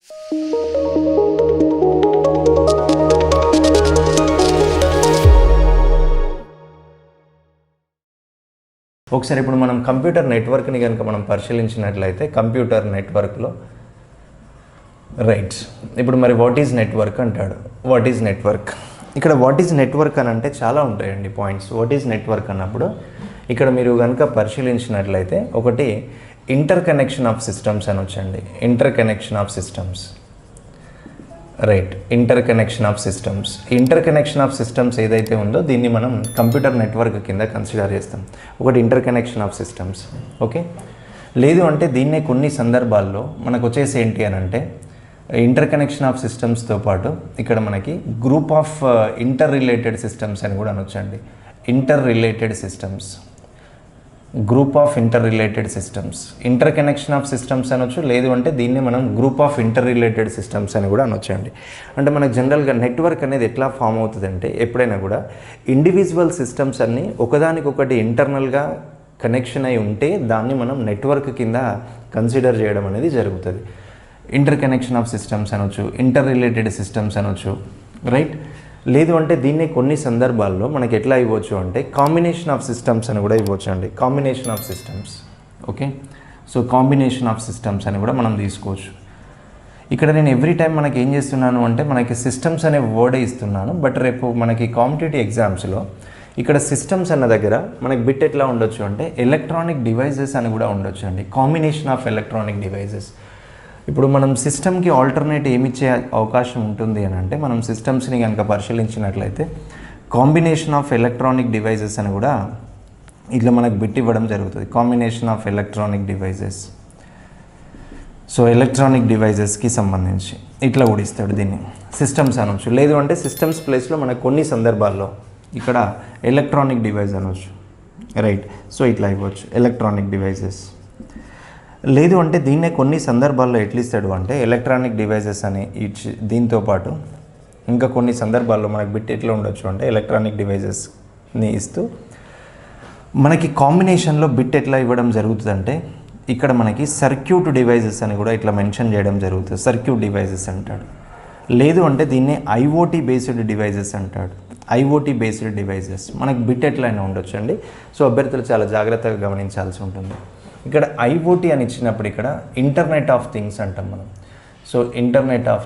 ఒకసారి ఇప్పుడు మనం కంప్యూటర్ నెట్వర్క్ని కనుక మనం పరిశీలించినట్లయితే కంప్యూటర్ నెట్వర్క్లో రైట్ ఇప్పుడు మరి వాట్ ఈజ్ నెట్వర్క్ అంటాడు. వాట్ ఈజ్ నెట్వర్క్, ఇక్కడ వాట్ ఈజ్ నెట్వర్క్ అని అంటే చాలా ఉంటాయండి పాయింట్స్. వాట్ ఈజ్ నెట్వర్క్ అన్నప్పుడు ఇక్కడ మీరు కనుక పరిశీలించినట్లయితే ఒకటి ఇంటర్ కనెక్షన్ ఆఫ్ సిస్టమ్స్ అని వచ్చండి. Inter connection of systems, right, inter connection of systems. Interconnection of systems ఏదైతే ఉందో దీన్ని మనం కంప్యూటర్ నెట్వర్క్ కింద కన్సిడర్ చేస్తాం. ఒకటి inter connection of systems, okay. లేదు అంటే దీన్నే కొన్ని సందర్భాల్లో మనకు వచ్చేసి ఏంటి అని అంటే ఇంటర్ కనెక్షన్ ఆఫ్ సిస్టమ్స్తో పాటు ఇక్కడ మనకి group of interrelated systems అని కూడా అనొచ్చండి. Interrelated systems, group of interrelated systems. Interconnection of systems అనొచ్చు, లేదు అంటే దీన్ని మనం group of interrelated systems అని కూడా అనొచ్చండి. అంటే మనకు జనరల్గా నెట్వర్క్ అనేది ఎట్లా ఫామ్ అవుతుంది అంటే ఎప్పుడైనా కూడా ఇండివిజువల్ సిస్టమ్స్ అన్నీ ఒకదానికొకటి ఇంటర్నల్గా కనెక్షన్ అయి ఉంటే దాన్ని మనం నెట్వర్క్ కింద కన్సిడర్ చేయడం అనేది జరుగుతుంది. ఇంటర్ కనెక్షన్ ఆఫ్ సిస్టమ్స్ అనొచ్చు, ఇంటర్ రిలేటెడ్ సిస్టమ్స్ అనొచ్చు, రైట్. లేదు అంటే దీన్ని కొన్ని సందర్భాల్లో మనకి ఎట్లా ఇవ్వచ్చు అంటే కాంబినేషన్ ఆఫ్ సిస్టమ్స్ అని కూడా ఇవ్వచ్చు అండి. Combination of systems, okay. So combination of systems అని కూడా మనం తీసుకోవచ్చు. ఇక్కడ నేను ఎవ్రీ టైం మనకి ఏం చేస్తున్నాను అంటే మనకి సిస్టమ్స్ అనే వర్డే ఇస్తున్నాను, బట్ రేపు మనకి కాంపిటేటివ్ ఎగ్జామ్స్లో ఇక్కడ సిస్టమ్స్ అన్న దగ్గర మనకి బిట్ ఎట్లా ఉండొచ్చు అంటే ఎలక్ట్రానిక్ డివైజెస్ అని కూడా ఉండొచ్చు అండి. Combination of electronic devices. ఇప్పుడు మనం సిస్టమ్కి ఆల్టర్నేట్ ఏమిచ్చే అవకాశం ఉంటుంది అని అంటే మనం సిస్టమ్స్ని కనుక పరిశీలించినట్లయితే కాంబినేషన్ ఆఫ్ ఎలక్ట్రానిక్ డివైజెస్ అని కూడా ఇట్లా మనకు బిట్ ఇవ్వడం జరుగుతుంది. Combination of electronic devices. So electronic డివైజెస్కి సంబంధించి ఇట్లా కూడా ఇస్తాడు దీన్ని. సిస్టమ్స్ అనొచ్చు, లేదు అంటే సిస్టమ్స్ ప్లేస్లో మనకు కొన్ని సందర్భాల్లో ఇక్కడ ఎలక్ట్రానిక్ డివైస్ అనొచ్చు, రైట్. సో ఇట్లా ఇవ్వచ్చు ఎలక్ట్రానిక్ డివైజెస్. లేదు అంటే దీన్నే కొన్ని సందర్భాల్లో ఎట్లా ఇస్తాడు అంటే ఎలక్ట్రానిక్ డివైజెస్ అని ఇచ్చి దీంతో పాటు ఇంకా కొన్ని సందర్భాల్లో మనకు బిట్ ఎట్లా ఉండొచ్చు అంటే ఎలక్ట్రానిక్ డివైజెస్ని ఇస్తూ మనకి కాంబినేషన్లో బిట్ ఎట్లా ఇవ్వడం జరుగుతుందంటే ఇక్కడ మనకి సర్క్యూట్ డివైజెస్ అని కూడా ఇట్లా మెన్షన్ చేయడం జరుగుతుంది. సర్క్యూట్ డివైజెస్ అంటాడు. లేదు అంటే దీన్నే ఐఓటీ బేస్డ్ డివైజెస్ అంటాడు. ఐఓటీ బేస్డ్ డివైజెస్ మనకి బిట్ ఎట్లయినా ఉండొచ్చు అండి. సో అభ్యర్థులు చాలా జాగ్రత్తగా గమనించాల్సి ఉంటుంది. ఇక్కడ ఐఓటీ అని ఇచ్చినప్పుడు ఇక్కడ ఇంటర్నెట్ ఆఫ్ థింగ్స్ అంటాం మనం. సో ఇంటర్నెట్ ఆఫ్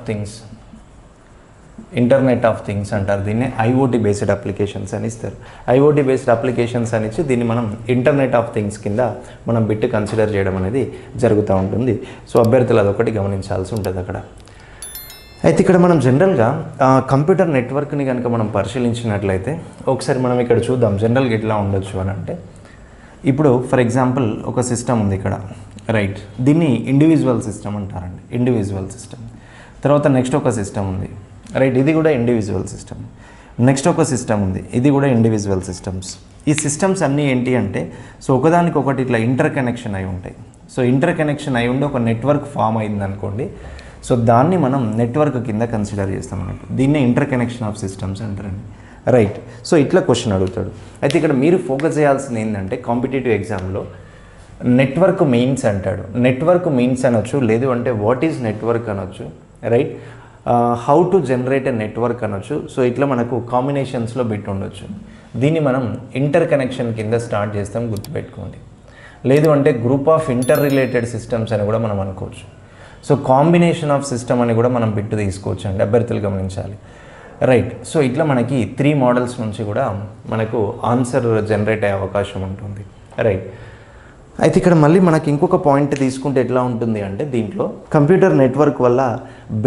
థింగ్స్ అంటారు దీన్ని. ఐఓటీ బేస్డ్ అప్లికేషన్స్ అని ఇస్తారు. ఐఓటీ బేస్డ్ అప్లికేషన్స్ అని ఇచ్చి దీన్ని మనం ఇంటర్నెట్ ఆఫ్ థింగ్స్ కింద మనం బిట్ కన్సిడర్ చేయడం అనేది జరుగుతూ ఉంటుంది. సో అభ్యర్థులు అదొకటి గమనించాల్సి ఉంటుంది అక్కడ. అయితే ఇక్కడ మనం జనరల్గా కంప్యూటర్ నెట్వర్క్ని కనుక మనం పరిశీలించినట్లయితే ఒకసారి మనం ఇక్కడ చూద్దాం జనరల్గా ఎట్లా ఉండొచ్చు అని అంటే ఇప్పుడు ఫర్ ఎగ్జాంపుల్ ఒక సిస్టమ్ ఉంది ఇక్కడ, రైట్. దీన్ని ఇండివిజువల్ సిస్టమ్ అంటారండి. Individual system. తర్వాత నెక్స్ట్ ఒక సిస్టమ్ ఉంది, రైట్. ఇది కూడా ఇండివిజువల్ సిస్టమ్. నెక్స్ట్ ఒక సిస్టమ్ ఉంది, ఇది కూడా ఇండివిజువల్ సిస్టమ్స్. ఈ సిస్టమ్స్ అన్నీ ఏంటి అంటే సో ఒకదానికొకటి ఇట్లా ఇంటర్ కనెక్షన్ అయి ఉంటాయి. సో ఇంటర్ కనెక్షన్ అయి ఉండి ఒక నెట్వర్క్ ఫామ్ అయింది అనుకోండి. సో దాన్ని మనం నెట్వర్క్ కింద కన్సిడర్ చేస్తాం అన్నట్టు. దీన్నే ఇంటర్ కనెక్షన్ ఆఫ్ సిస్టమ్స్ అంటారండి, రైట్. సో ఇట్లా క్వశ్చన్ అడుగుతాడు. అయితే ఇక్కడ మీరు ఫోకస్ చేయాల్సింది ఏంటంటే కాంపిటేటివ్ ఎగ్జామ్లో నెట్వర్క్ మీన్స్ అంటాడు. నెట్వర్క్ మీన్స్ అనొచ్చు, లేదు అంటే వాట్ ఈజ్ నెట్వర్క్ అనొచ్చు, right. How to generate a network అనొచ్చు. సో ఇట్లా మనకు కాంబినేషన్స్లో బిట్ ఉండొచ్చు. దీన్ని మనం ఇంటర్ కనెక్షన్ కింద స్టార్ట్ చేస్తాం, గుర్తుపెట్టుకోండి. లేదు అంటే group of interrelated systems అని కూడా మనం అనుకోవచ్చు. సో కాంబినేషన్ ఆఫ్ సిస్టమ్ అని కూడా మనం బిట్ తీసుకోవచ్చు అండి, అభ్యర్థులు గమనించాలి, రైట్. సో ఇట్లా మనకి 3 మోడల్స్ నుంచి కూడా మనకు ఆన్సర్ జనరేట్ అయ్యే అవకాశం ఉంటుంది, రైట్. అయితే ఇక్కడ మళ్ళీ మనకి ఇంకొక పాయింట్ తీసుకుంటే ఎట్లా ఉంటుంది అంటే దీంట్లో కంప్యూటర్ నెట్వర్క్ వల్ల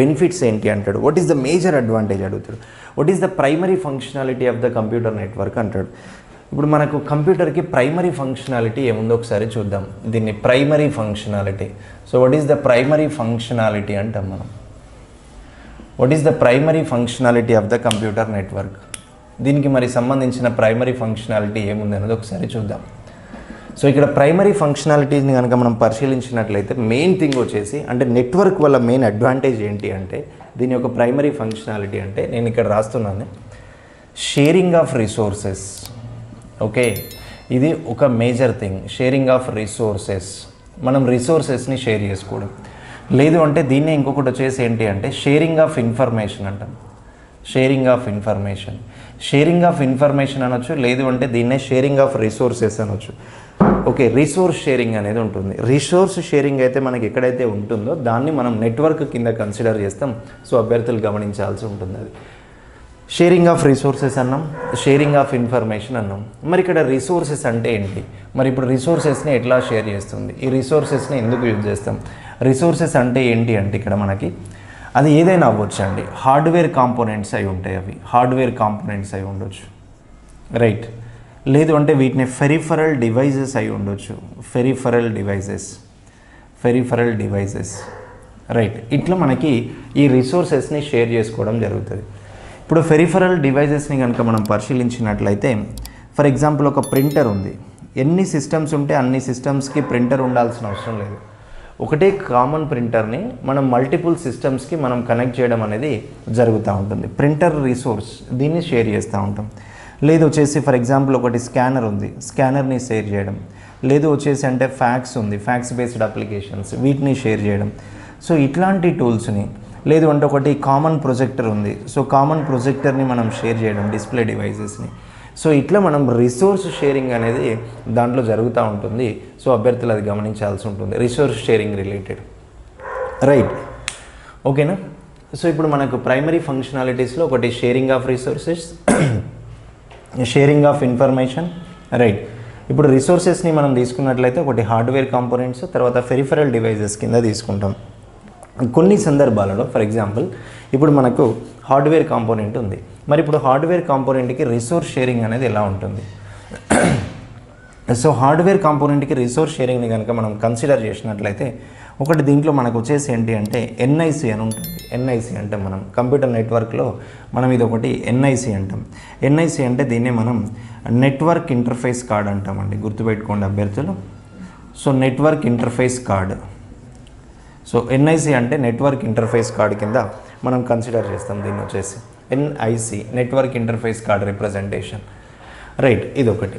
బెనిఫిట్స్ ఏంటి అంటాడు. What is the major advantage అడుగుతాడు. What is the primary functionality of the computer network అంటాడు. ఇప్పుడు మనకు కంప్యూటర్కి ప్రైమరీ ఫంక్షనాలిటీ ఏముందో ఒకసారి చూద్దాం. దీన్ని primary functionality. So what is the primary functionality అంటాం మనం. What is the primary functionality of the computer network. దీనికి మరి సంబంధించిన ప్రైమరీ ఫంక్షనాలిటీ ఏముంది అనేది ఒకసారి చూద్దాం. సో ఇక్కడ ప్రైమరీ ఫంక్షనాలిటీస్ని కనుక మనం పరిశీలించినట్లయితే మెయిన్ థింగ్ వచ్చేసి అంటే నెట్వర్క్ వల్ల మెయిన్ అడ్వాంటేజ్ ఏంటి అంటే దీని యొక్క ప్రైమరీ ఫంక్షనాలిటీ అంటే నేను ఇక్కడ రాస్తున్నాను షేరింగ్ ఆఫ్ రిసోర్సెస్. ఓకే, ఇది ఒక major thing, sharing of resources. మనం రిసోర్సెస్ని షేర్ చేసుకోవడం. లేదు అంటే దీన్నే ఇంకొకటి వచ్చేసి ఏంటి అంటే షేరింగ్ ఆఫ్ ఇన్ఫర్మేషన్ అంటాం. షేరింగ్ ఆఫ్ ఇన్ఫర్మేషన్ అనొచ్చు, లేదు అంటే దీన్నే షేరింగ్ ఆఫ్ రిసోర్సెస్ అనొచ్చు. ఓకే, రిసోర్స్ షేరింగ్ అనేది ఉంటుంది. రిసోర్స్ షేరింగ్ అయితే మనకి ఎక్కడైతే ఉంటుందో దాన్ని మనం నెట్వర్క్ కింద కన్సిడర్ చేస్తాం. సో అభ్యర్థులు గమనించాల్సి ఉంటుంది. అది షేరింగ్ ఆఫ్ రిసోర్సెస్ అన్నాం, షేరింగ్ ఆఫ్ ఇన్ఫర్మేషన్ అన్నాం. మరి ఇక్కడ రిసోర్సెస్ అంటే ఏంటి? మరి ఇప్పుడు రిసోర్సెస్ని ఎట్లా షేర్ చేస్తుంది? ఈ రిసోర్సెస్ని ఎందుకు యూజ్ చేస్తాం? రిసోర్సెస్ అంటే ఏంటి అంటే ఇక్కడ మనకి అది ఏదైనా అవ్వచ్చు అండి. హార్డ్వేర్ కాంపోనెంట్స్ అయి ఉంటాయి, అవి హార్డ్వేర్ కాంపోనెంట్స్ అయి ఉండొచ్చు, రైట్. లేదు అంటే వీటిని ఫెరిఫరల్ డివైజెస్ అయి ఉండొచ్చు, ఫెరిఫరల్ డివైజెస్, రైట్. ఇట్లా మనకి ఈ రిసోర్సెస్ని షేర్ చేసుకోవడం జరుగుతుంది. ఇప్పుడు ఫెరిఫరల్ డివైజెస్ని కనుక మనం పరిశీలించినట్లయితే, ఫర్ ఎగ్జాంపుల్ ఒక ప్రింటర్ ఉంది. ఎన్ని సిస్టమ్స్ ఉంటే అన్ని సిస్టమ్స్కి ప్రింటర్ ఉండాల్సిన అవసరం లేదు. ఒకటే కామన్ ప్రింటర్ని మనం మల్టిపుల్ సిస్టమ్స్కి మనం కనెక్ట్ చేయడం అనేది జరుగుతూ ఉంటుంది. ప్రింటర్ రిసోర్స్ దీన్ని షేర్ చేస్తూ ఉంటాం. లేదు వచ్చేసి ఫర్ ఎగ్జాంపుల్ ఒకటి స్కానర్ ఉంది, స్కానర్ని షేర్ చేయడం. లేదు వచ్చేసి అంటే ఫ్యాక్స్ ఉంది, ఫ్యాక్స్ బేస్డ్ అప్లికేషన్స్, వీటిని షేర్ చేయడం. సో ఇట్లాంటి టూల్స్ని, లేదు అంటే ఒకటి కామన్ ప్రొజెక్టర్ ఉంది, సో కామన్ ప్రొజెక్టర్ని మనం షేర్ చేయడం, డిస్ప్లే డివైజెస్ని. సో ఇట్లా మనం రిసోర్స్ షేరింగ్ అనేది దాంట్లో జరుగుతూ ఉంటుంది. సో అభ్యర్థులు అది గమనించాల్సి ఉంటుంది, రిసోర్స్ షేరింగ్ రిలేటెడ్, రైట్. ఓకేనా? సో ఇప్పుడు మనకు ప్రైమరీ ఫంక్షనాలిటీస్లో ఒకటి sharing of resources, sharing of information, right. ఇప్పుడు రిసోర్సెస్ని మనం తీసుకున్నట్లయితే ఒకటి హార్డ్వేర్ కాంపోనెంట్స్, తర్వాత ఫెరిఫరల్ డివైజెస్ కింద తీసుకుంటాం. కొన్ని సందర్భాలలో ఫర్ ఎగ్జాంపుల్ ఇప్పుడు మనకు హార్డ్వేర్ కాంపోనెంట్ ఉంది. మరి ఇప్పుడు హార్డ్వేర్ కాంపోనెంట్కి రిసోర్స్ షేరింగ్ అనేది ఎలా ఉంటుంది? సో హార్డ్వేర్ కాంపోనెంట్కి రిసోర్స్ షేరింగ్ని కనుక మనం కన్సిడర్ చేసినట్లయితే ఒకటి దీంట్లో మనకు వచ్చేసి ఏంటి అంటే ఎన్ఐసి అని ఉంటుంది. ఎన్ఐసి అంటే మనం కంప్యూటర్ నెట్వర్క్లో మనం ఇది ఒకటి ఎన్ఐసి అంటాం. ఎన్ఐసి అంటే దీన్నే మనం నెట్వర్క్ ఇంటర్ఫేస్ కార్డ్ అంటామండి, గుర్తుపెట్టుకోండి అభ్యర్థులు. So network interface card, so NIC అంటే నెట్వర్క్ ఇంటర్ఫేస్ కార్డ్ కింద మనం కన్సిడర్ చేస్తాం దీన్ని వచ్చేసి NIC, network interface card representation, right. ఇది ఒకటి.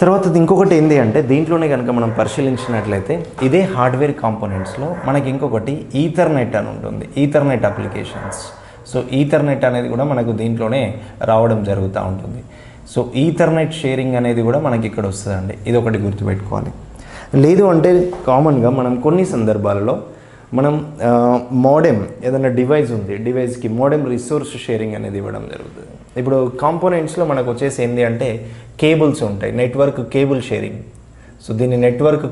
తర్వాత ఇంకొకటి ఏంటి అంటే దీంట్లోనే కనుక మనం పరిశీలించినట్లయితే ఇదే హార్డ్వేర్ కాంపోనెంట్స్లో మనకి ఇంకొకటి ఈథర్నెట్ అని ఉంటుంది, ఈథర్నెట్ అప్లికేషన్స్. సో ఈథర్నెట్ అనేది కూడా మనకు దీంట్లోనే రావడం జరుగుతూ ఉంటుంది. సో ఈథర్నెట్ షేరింగ్ అనేది కూడా మనకి ఇక్కడ వస్తుందండి, ఇది ఒకటి గుర్తుపెట్టుకోవాలి. లేదు అంటే కామన్గా మనం కొన్ని సందర్భాలలో మనం మోడెమ్ ఏదైనా డివైస్ ఉంది, డివైస్కి మోడెమ్ రిసోర్స్ షేరింగ్ అనేది ఇవ్వడం జరుగుతుంది. ఇప్పుడు కాంపోనెంట్స్లో మనకు వచ్చేసి ఏంటి అంటే కేబుల్స్ ఉంటాయి, నెట్వర్క్ కేబుల్ షేరింగ్. సో దీన్ని నెట్వర్క్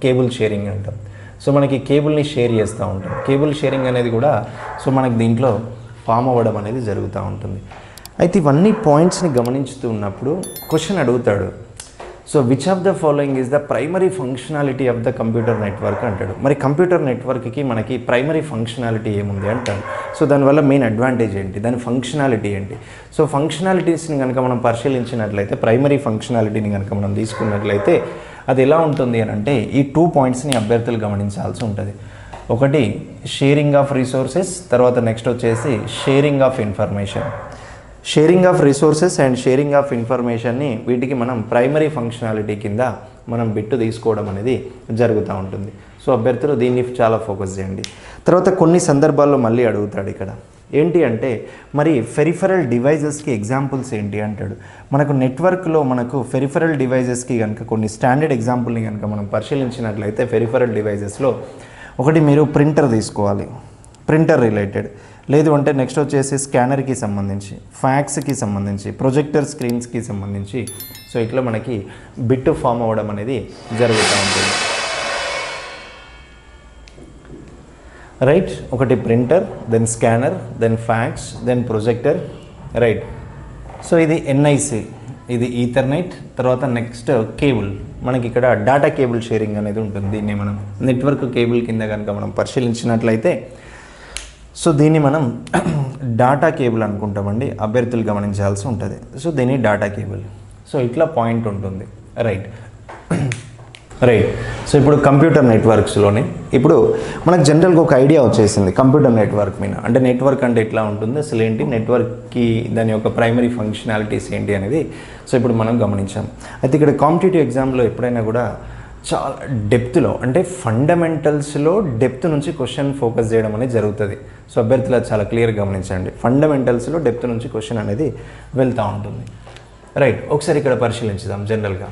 కేబుల్ షేరింగ్ అంటాం. సో మనకి కేబుల్ని షేర్ చేస్తూ ఉంటాం. కేబుల్ షేరింగ్ అనేది కూడా సో మనకి దీంట్లో ఫామ్ అవ్వడం అనేది జరుగుతూ ఉంటుంది. అయితే ఇవన్నీ పాయింట్స్ని గమనించుతూ ఉన్నప్పుడు క్వశ్చన్ అడుగుతాడు, so which of the following is the primary functionality of the computer network అంటాడు. మరి కంప్యూటర్ నెట్వర్క్కి మనకి ప్రైమరీ ఫంక్షనాలిటీ ఏముంది అంటాడు. సో దానివల్ల మెయిన్ అడ్వాంటేజ్ ఏంటి, దాని ఫంక్షనాలిటీ ఏంటి? సో ఫంక్షనాలిటీస్ని కనుక మనం పరిశీలించినట్లయితే, ప్రైమరీ ఫంక్షనాలిటీని కనుక మనం తీసుకున్నట్లయితే అది ఎలా ఉంటుంది అని అంటే ఈ 2 పాయింట్స్ని అభ్యర్థులు గమనించాల్సి ఉంటుంది. ఒకటి షేరింగ్ ఆఫ్ రిసోర్సెస్, తర్వాత నెక్స్ట్ వచ్చేసి sharing of information. Sharing of resources and sharing of ఇన్ఫర్మేషన్ని వీటికి మనం ప్రైమరీ ఫంక్షనాలిటీ కింద మనం బిట్టు తీసుకోవడం అనేది జరుగుతూ ఉంటుంది. సో అభ్యర్థులు దీన్ని చాలా ఫోకస్ చేయండి. తర్వాత కొన్ని సందర్భాల్లో మళ్ళీ అడుగుతాడు ఇక్కడ ఏంటి అంటే మరి ఫెరిఫరల్ డివైజెస్కి ఎగ్జాంపుల్స్ ఏంటి అంటాడు. మనకు నెట్వర్క్లో మనకు ఫెరిఫరల్ డివైజెస్కి కనుక కొన్ని స్టాండర్డ్ ఎగ్జాంపుల్ని కనుక మనం పరిశీలించినట్లయితే ఫెరిఫరల్ డివైజెస్లో ఒకటి మీరు ప్రింటర్ తీసుకోవాలి, ప్రింటర్ రిలేటెడ్. లేదు అంటే నెక్స్ట్ వచ్చేసి స్కానర్కి సంబంధించి, ఫ్యాక్స్కి సంబంధించి, ప్రొజెక్టర్ స్క్రీన్స్కి సంబంధించి. సో ఇట్లా మనకి బిట్ ఫామ్ అవ్వడం అనేది జరుగుతూ ఉంటుంది, రైట్. ఒకటి printer, then scanner, then fax, then projector, right. So ఇది ఎన్ఐసి, ఇది ఈథర్నెట్. తర్వాత నెక్స్ట్ కేబుల్, మనకి ఇక్కడ డేటా కేబుల్ షేరింగ్ అనేది ఉంటుంది. దీన్ని మనం నెట్వర్క్ కేబుల్ కింద కనుక మనం పరిశీలించినట్లయితే సో దీన్ని మనం డాటా కేబుల్ అనుకుంటామండి, అభ్యర్థులు గమనించాల్సి ఉంటుంది. సో దీన్ని డాటా కేబుల్. సో ఇట్లా పాయింట్ ఉంటుంది, రైట్. సో ఇప్పుడు కంప్యూటర్ నెట్వర్క్స్లోనే ఇప్పుడు మనకు జనరల్గా ఒక ఐడియా వచ్చేసింది కంప్యూటర్ నెట్వర్క్ మీద. అంటే నెట్వర్క్ అంటే ఎట్లా ఉంటుంది, అసలు ఏంటి, నెట్వర్క్కి దాని యొక్క ప్రైమరీ ఫంక్షనాలిటీస్ ఏంటి అనేది సో ఇప్పుడు మనం గమనించాం. అయితే ఇక్కడ కాంపిటేటివ్ ఎగ్జామ్లో ఎప్పుడైనా కూడా చాలా డెప్త్లో అంటే ఫండమెంటల్స్లో డెప్త్ నుంచి క్వశ్చన్ ఫోకస్ చేయడం అనేది జరుగుతుంది. సో అభ్యర్థులు చాలా క్లియర్గా గమనించండి, ఫండమెంటల్స్లో డెప్త్ నుంచి క్వశ్చన్ అనేది వెళ్తూ ఉంటుంది. రైట్, ఒకసారి ఇక్కడ పరిశీలించుదాం. జనరల్గా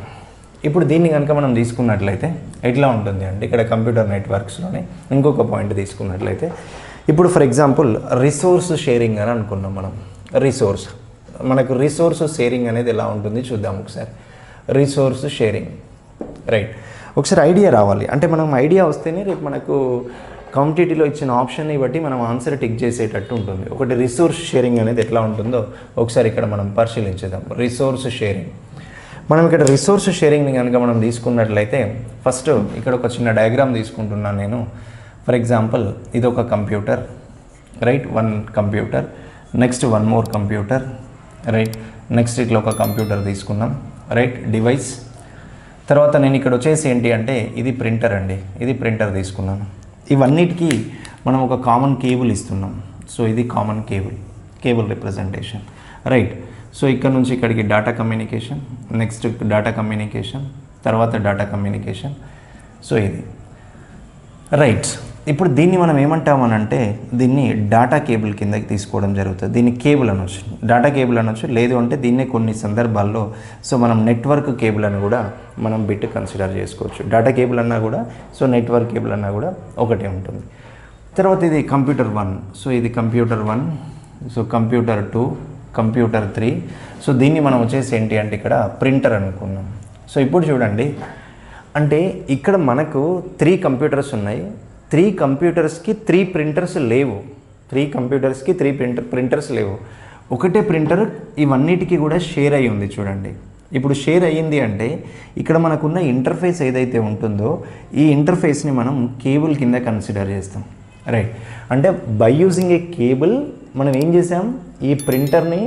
ఇప్పుడు దీన్ని కనుక మనం తీసుకున్నట్లయితే ఎట్లా ఉంటుంది అంటే ఇక్కడ కంప్యూటర్ నెట్వర్క్స్లోనే ఇంకొక పాయింట్ తీసుకున్నట్లయితే ఇప్పుడు ఫర్ ఎగ్జాంపుల్ రిసోర్స్ షేరింగ్ అని అనుకున్నాం మనం. మనకు రిసోర్స్ షేరింగ్ అనేది ఎలా ఉంటుంది చూద్దాం ఒకసారి. రిసోర్స్ షేరింగ్, రైట్, ఒకసారి ఐడియా రావాలి. అంటే మనం ఐడియా వస్తేనే రేపు మనకు కాంపిటేటివ్లో ఇచ్చిన ఆప్షన్ని బట్టి మనం ఆన్సర్ టిక్ చేసేటట్టు ఉంటుంది. ఒకటి రిసోర్స్ షేరింగ్ అనేది ఎట్లా ఉంటుందో ఒకసారి ఇక్కడ మనం పరిశీలించేద్దాం. రిసోర్స్ షేరింగ్, మనం ఇక్కడ రిసోర్స్ షేరింగ్ని కనుక మనం తీసుకున్నట్లయితే ఫస్ట్ ఇక్కడ ఒక చిన్న డయాగ్రామ్ తీసుకుంటున్నాను నేను. ఫర్ ఎగ్జాంపుల్ ఇది ఒక computer, right, one computer, next one more computer, right, next ఇట్లా ఒక కంప్యూటర్ తీసుకున్నాం, రైట్, డివైస్. తర్వాత నేను ఇక్కడ వచ్చేసి ఏంటి అంటే ఇది ప్రింటర్ అండి, ఇది ప్రింటర్ తీసుకున్నాను. ఇవన్నిటికీ మనం ఒక కామన్ కేబుల్ ఇస్తున్నాం. సో ఇది common cable representation, right. So ఇక్కడ నుంచి ఇక్కడికి data communication, next data communication, తర్వాత డేటా కమ్యూనికేషన్. సో ఇది రైట్. ఇప్పుడు దీన్ని మనం ఏమంటామనంటే దీన్ని డేటా కేబుల్ కిందకి తీసుకోవడం జరుగుతుంది. దీన్ని కేబుల్ అనొచ్చు, డేటా కేబుల్ అనొచ్చు, లేదు అంటే దీన్నే కొన్ని సందర్భాల్లో సో మనం నెట్వర్క్ కేబుల్ అని కూడా మనం బిట్ కన్సిడర్ చేసుకోవచ్చు. డేటా కేబుల్ అన్నా కూడా సో నెట్వర్క్ కేబుల్ అన్నా కూడా ఒకటే ఉంటుంది. తర్వాత ఇది కంప్యూటర్ 1, సో ఇది computer 1, so computer 2, computer 3. So దీన్ని మనం వచ్చేసి ఏంటి అంటే ఇక్కడ ప్రింటర్ అనుకున్నాం. సో ఇప్పుడు చూడండి, అంటే ఇక్కడ మనకు 3 కంప్యూటర్స్ ఉన్నాయి. 3 కంప్యూటర్స్కి 3 ప్రింటర్స్ లేవు. 3 కంప్యూటర్స్కి 3 ప్రింటర్స్ లేవు. ఒకటే ప్రింటర్ ఇవన్నిటికీ కూడా షేర్ అయ్యి ఉంది. చూడండి, ఇప్పుడు షేర్ అయ్యింది అంటే ఇక్కడ మనకున్న ఇంటర్ఫేస్ ఏదైతే ఉంటుందో ఈ ఇంటర్ఫేస్ని మనం కేబుల్ కింద కన్సిడర్ చేస్తాం, రైట్. అంటే బై యూజింగ్ ఏ కేబుల్ మనం ఏం చేసాం, ఈ ప్రింటర్ని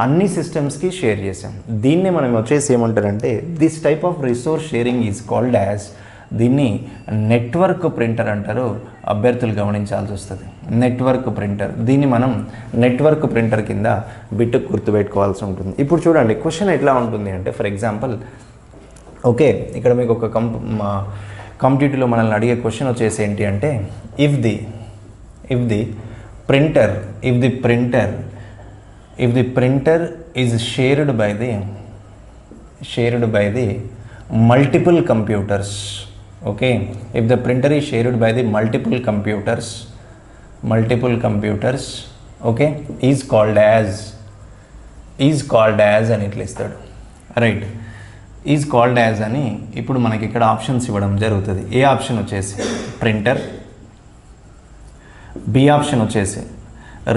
అన్ని సిస్టమ్స్కి షేర్ చేసాం. దీన్ని మనం వచ్చేసి ఏమంటారంటే this type of resource sharing is called as, దీన్ని నెట్వర్క్ ప్రింటర్ అంటారు. అభ్యర్థులు గమనించాల్సి వస్తుంది, నెట్వర్క్ ప్రింటర్. దీన్ని మనం నెట్వర్క్ ప్రింటర్ కింద బిట్ గుర్తుపెట్టుకోవాల్సి ఉంటుంది. ఇప్పుడు చూడండి క్వశ్చన్ ఎట్లా ఉంటుంది అంటే ఫర్ ఎగ్జాంపుల్, ఓకే, ఇక్కడ మీకు ఒక కాంపిటేటివ్లో మనల్ని అడిగే క్వశ్చన్ వచ్చేసి ఏంటి అంటే if the printer is shared by the multiple computers, okay, if the printer is shared by the multiple computers, okay, is called as అని ఇట్లా ఇస్తాడు, రైట్. ఈజ్ కాల్డ్ యాజ్ అని ఇప్పుడు మనకి ఇక్కడ ఆప్షన్స్ ఇవ్వడం జరుగుతుంది. ఏ ఆప్షన్ వచ్చేసి ప్రింటర్, బి ఆప్షన్ వచ్చేసి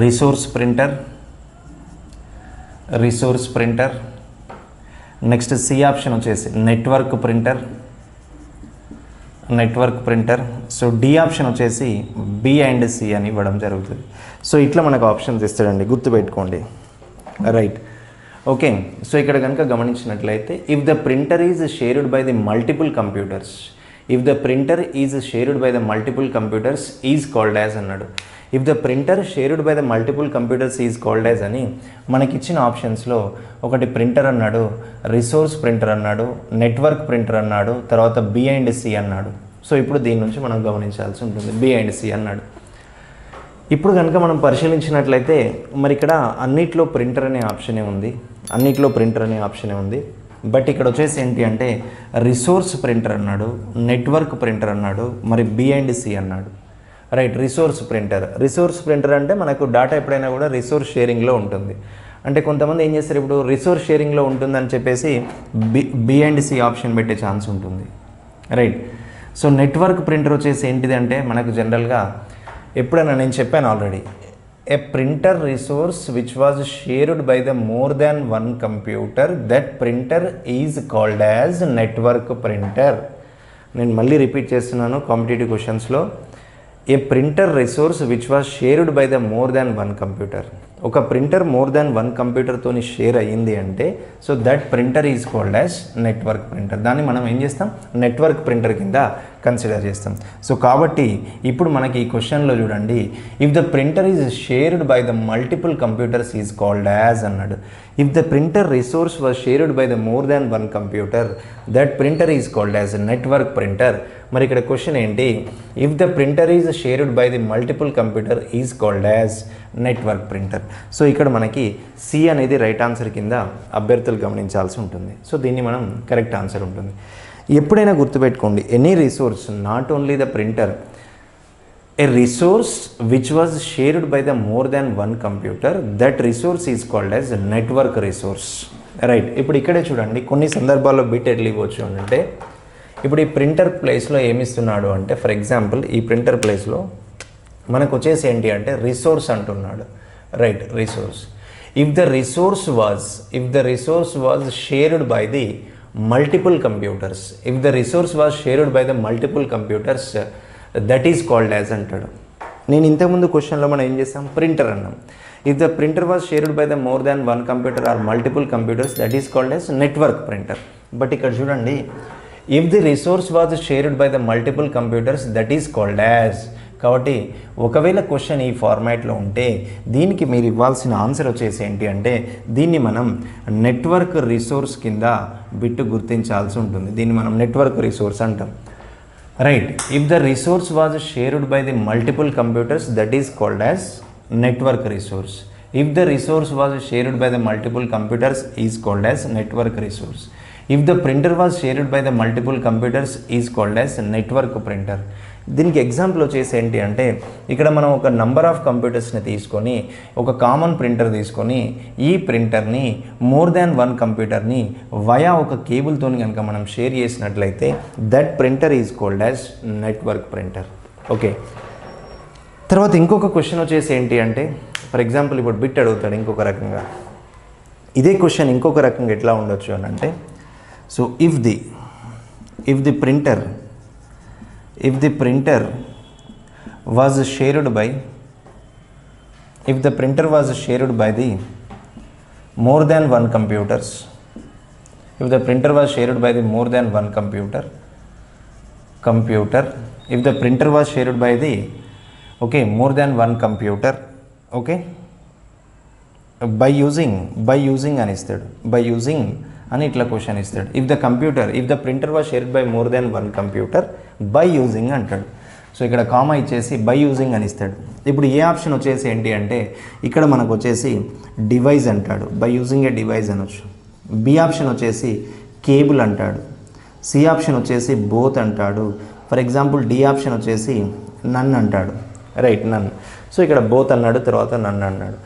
resource printer, next C option వచ్చేసి network printer, so D option వచ్చేసి బి అండ్ సి అని ఇవ్వడం జరుగుతుంది. సో ఇట్లా మనకు ఆప్షన్స్ ఇస్తాడండి, గుర్తుపెట్టుకోండి, రైట్. ఓకే, సో ఇక్కడ కనుక గమనించినట్లయితే if the printer is shared by the multiple computers, is called as అన్నాడు. If the printer shared by the multiple computers is called as అని మనకిచ్చిన ఆప్షన్స్లో ఒకటి ప్రింటర్ అన్నాడు, రిసోర్స్ ప్రింటర్ అన్నాడు, నెట్వర్క్ ప్రింటర్ అన్నాడు, తర్వాత బి అండ్ సి అన్నాడు. సో ఇప్పుడు దీని నుంచి మనం గమనించాల్సి ఉంటుంది, బి అండ్ సి అన్నాడు. ఇప్పుడు కనుక మనం పరిశీలించినట్లయితే మరి ఇక్కడ అన్నిట్లో ప్రింటర్ అనే ఆప్షనే ఉంది, బట్ ఇక్కడ వచ్చేసి ఏంటి అంటే రిసోర్స్ ప్రింటర్ అన్నాడు, నెట్వర్క్ ప్రింటర్ అన్నాడు, మరి బి అండ్ సి అన్నాడు, రైట్. రిసోర్స్ ప్రింటర్ అంటే మనకు డేటా ఎప్పుడైనా కూడా రిసోర్స్ షేరింగ్లో ఉంటుంది. అంటే కొంతమంది ఏం చేస్తారు, ఇప్పుడు రిసోర్స్ షేరింగ్లో ఉంటుందని చెప్పేసి బి అండ్ సి ఆప్షన్ పెట్టే ఛాన్స్ ఉంటుంది, రైట్. సో నెట్వర్క్ ప్రింటర్ వచ్చేసి ఏంటిది అంటే మనకు జనరల్గా ఎప్పుడైనా నేను చెప్పాను already, a printer resource which was shared by the more than one computer, that printer is called as network printer. నేను మళ్ళీ రిపీట్ చేస్తున్నాను కాంపిటేటివ్ క్వశ్చన్స్లో, a printer resource which was shared by the more than one computer, ఒక printer more than one కంప్యూటర్తో share అయ్యింది అంటే so that printer is called as network printer. దాన్ని మనం ఏం చేస్తాం, నెట్వర్క్ ప్రింటర్ కింద కన్సిడర్ చేస్తాం. సో కాబట్టి ఇప్పుడు మనకి ఈ క్వశ్చన్లో చూడండి, if the printer is shared by the multiple computers is called as అన్నాడు. If the printer resource was shared by the more than one computer, that printer is called as network printer. మరి ఇక్కడ question ఏంటి, if the printer is shared by the multiple computers is called as network printer. So ఇక్కడ మనకి C అనేది right answer కింద అభ్యర్థులు గమనించాల్సి ఉంటుంది. సో దీన్ని మనం కరెక్ట్ ఆన్సర్ ఉంటుంది. ఎప్పుడైనా గుర్తుపెట్టుకోండి, any resource, not only the printer, a resource which was shared by the more than one computer, that resource is called as network resource. Right. ఇప్పుడు ఇక్కడే చూడండి, కొన్ని సందర్భాల్లో బిట్ ఎట్లా ఇవ్వచ్చు అంటే, ఇప్పుడు ఈ ప్రింటర్ ప్లేస్లో ఏమిస్తున్నాడు అంటే, ఫర్ ఎగ్జాంపుల్ ఈ ప్రింటర్ ప్లేస్లో మనకు వచ్చేసి ఏంటి అంటే రిసోర్స్ అంటున్నాడు. Right, resource. If the resource was shared by the multiple computers, if the resource was shared by the multiple computers, that is called as అంటాడు. నేను ఇంతకుముందు క్వశ్చన్లో మనం ఏం చేస్తాం, ప్రింటర్ అన్నాం. If the printer was shared by the more than one computer are multiple computers, that is called as network printer. But ఇక్కడ చూడండి, if the resource was shared by the multiple computers, that is called as. కాబట్టి ఒకవేళ question ఈ ఫార్మాట్లో ఉంటే దీనికి మీరు ఇవ్వాల్సిన ఆన్సర్ వచ్చేసి ఏంటి అంటే, దీన్ని మనం నెట్వర్క్ రిసోర్స్ కింద బిట్టు గుర్తించాల్సి ఉంటుంది. దీన్ని మనం నెట్వర్క్ రిసోర్స్ అంటాం. Right. If the resource was shared by the multiple computers, that is called as network resource. If the resource was shared by the multiple computers is called as network resource. If the printer was shared by the multiple computers is called as network printer. దీనికి example వచ్చేసి ఏంటి అంటే, ఇక్కడ మనం ఒక number of కంప్యూటర్స్ని తీసుకొని ఒక common printer తీసుకొని ఈ ప్రింటర్ని మోర్ దాన్ వన్ కంప్యూటర్ని వయా ఒక కేబుల్తో కనుక మనం షేర్ చేసినట్లయితే that printer is called as network printer. Okay. తర్వాత ఇంకొక క్వశ్చన్ వచ్చేసి ఏంటి అంటే, ఫర్ ఎగ్జాంపుల్ ఇప్పుడు బిట్ అడుగుతాడు ఇంకొక రకంగా. ఇదే క్వశ్చన్ ఇంకొక రకంగా ఎట్లా ఉండొచ్చు అని అంటే, so if the printer was shared by the more than one computers, if the printer was shared by the more than one computer, if the printer was shared by the more than one computer, by using అని ఇస్తాడు, by using అని ఇట్లా question ఇస్తాడు. If the printer was shared by more than one computer by using అంటాడు. So ఇక్కడ comma ఇచ్చేసి by using అని ఇస్తాడు. ఇప్పుడు ఏ ఆప్షన్ వచ్చేసి ఏంటి అంటే, ఇక్కడ మనకు వచ్చేసి డివైస్ అంటాడు, బై యూజింగ్ ఏ డివైస్ అనొచ్చు. బి ఆప్షన్ వచ్చేసి కేబుల్ అంటాడు. సి ఆప్షన్ వచ్చేసి బోత్ అంటాడు. ఫర్ ఎగ్జాంపుల్ డి ఆప్షన్ వచ్చేసి నన్ అంటాడు. Right, none. సో ఇక్కడ బోత్ అన్నాడు, తర్వాత నన్ అన్నాడు.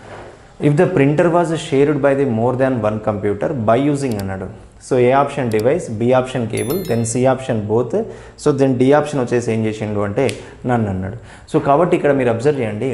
If the printer was shared by the more than one computer by using అన్నాడు. So A option device, B option cable, then C option both, so then D option వచ్చేసి ఏం చేసిండు అంటే నన్ను అన్నాడు. సో కాబట్టి ఇక్కడ మీరు అబ్జర్వ్ చేయండి,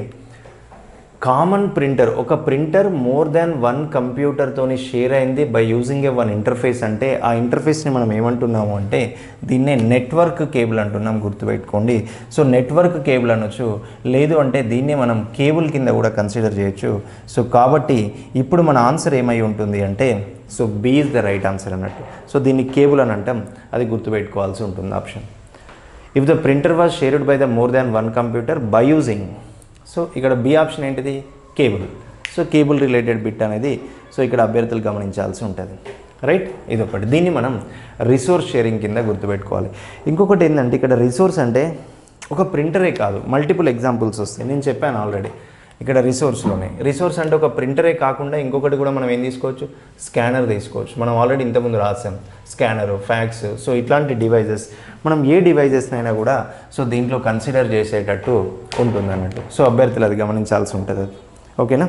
కామన్ ప్రింటర్, ఒక ప్రింటర్ మోర్ దాన్ వన్ కంప్యూటర్తోని షేర్ అయింది by using a one interface అంటే, ఆ ఇంటర్ఫేస్ని మనం ఏమంటున్నాము అంటే దీన్నే నెట్వర్క్ కేబుల్ అంటున్నాం, గుర్తుపెట్టుకోండి. సో నెట్వర్క్ కేబుల్ అనొచ్చు, లేదు అంటే దీన్నే మనం కేబుల్ కింద కూడా కన్సిడర్ చేయొచ్చు. సో కాబట్టి ఇప్పుడు మన ఆన్సర్ ఏమై ఉంటుంది అంటే, so B is the right answer అన్నట్టు. సో దీన్ని కేబుల్ అని అంటాం, అది గుర్తుపెట్టుకోవాల్సి ఉంటుంది option. If the printer was shared by the more than one computer by using, so ఇక్కడ బి ఆప్షన్ ఏంటిది, cable. So cable related bit అనేది సో ఇక్కడ అభ్యర్థులు గమనించాల్సి ఉంటుంది. రైట్, ఇదొకటి. దీన్ని మనం రిసోర్స్ షేరింగ్ కింద గుర్తుపెట్టుకోవాలి. ఇంకొకటి ఏంటంటే, ఇక్కడ రిసోర్స్ అంటే ఒక ప్రింటరే కాదు, మల్టిపుల్ ఎగ్జాంపుల్స్ వస్తాయి. నేను చెప్పాను ఆల్రెడీ ఇక్కడ రిసోర్స్లోనే. రిసోర్స్ అంటే ఒక ప్రింటరే కాకుండా ఇంకొకటి కూడా మనం ఏం తీసుకోవచ్చు, స్కానర్ తీసుకోవచ్చు. మనం ఆల్రెడీ ఇంతకుముందు రాసాం, స్కానరు, ఫ్యాక్స్. సో ఇట్లాంటి డివైజెస్ మనం ఏ డివైజెస్నైనా కూడా సో దీంట్లో కన్సిడర్ చేసేటట్టు ఉంటుంది అన్నట్టు. సో అభ్యర్థులు అది గమనించాల్సి ఉంటుంది. ఓకేనా.